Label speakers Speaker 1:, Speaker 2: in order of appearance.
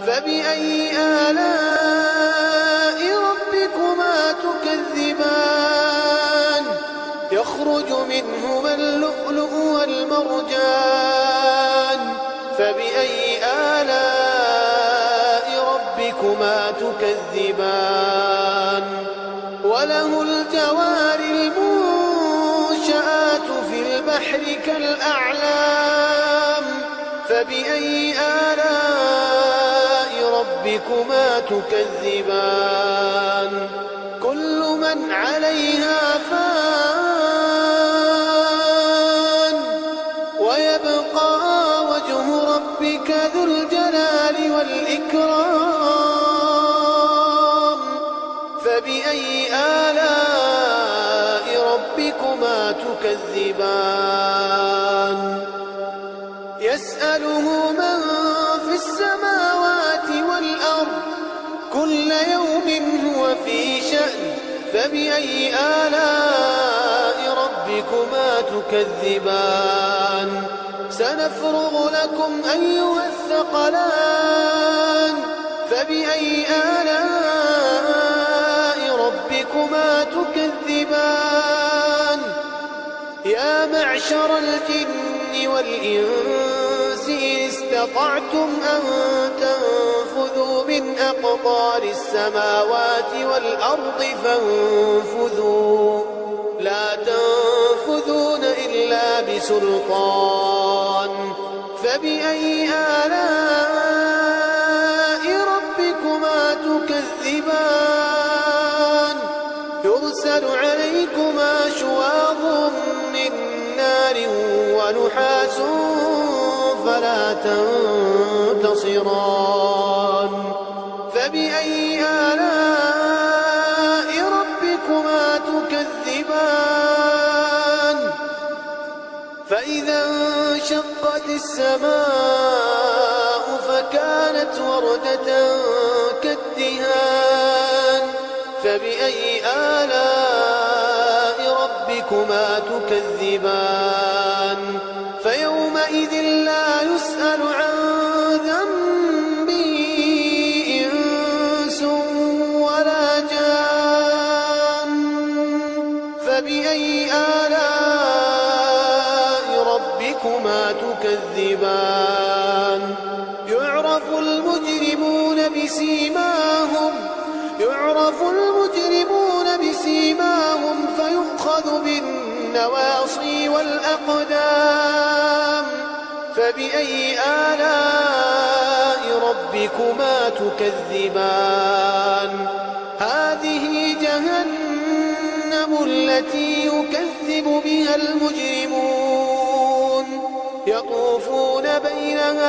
Speaker 1: فبأي آلاء ربكما تكذبان يخرج منهما اللؤلؤ والمرجان فبأي آلاء ربكما تكذبان وله الجوار المنشآت في البحر كالأعلام فبأي آلاء ربكما تكذبان كل من عليها فان ويبقى وجه ربك ذو الجلال والإكرام فبأي آلاء ربكما تكذبان يسأله من في السماوات والأرض كل يوم هو في شأن فبأي آلاء ربكما تكذبان سنفرغ لكم أيها الثقلان فبأي آلاء ربكما تكذبان يا معشر الجن والإنس إن استطعتم أن تنفذوا من أقطار السماوات والأرض فانفذوا لا تنفذون إلا بسلطان فبأي آلاء ربكما تكذبان يرسل عليكما شواظ من نار ونحاس فلا تنتصران فبأي آلاء ربكما تكذبان فإذا انشقت السماء فكانت وردة كالدهان فبأي آلاء ربكما تكذبان فيومئذ لا يسأل عن ذنبه إنس ولا جان فبأي آلاء ربكما تكذبان يعرف المجرمون بسيماهم فيؤخذ بالنواصي والأقدام فبأي آلاء ربكما تكذبان هذه جهنم التي يكذب بها المجرمون يطوفون بينها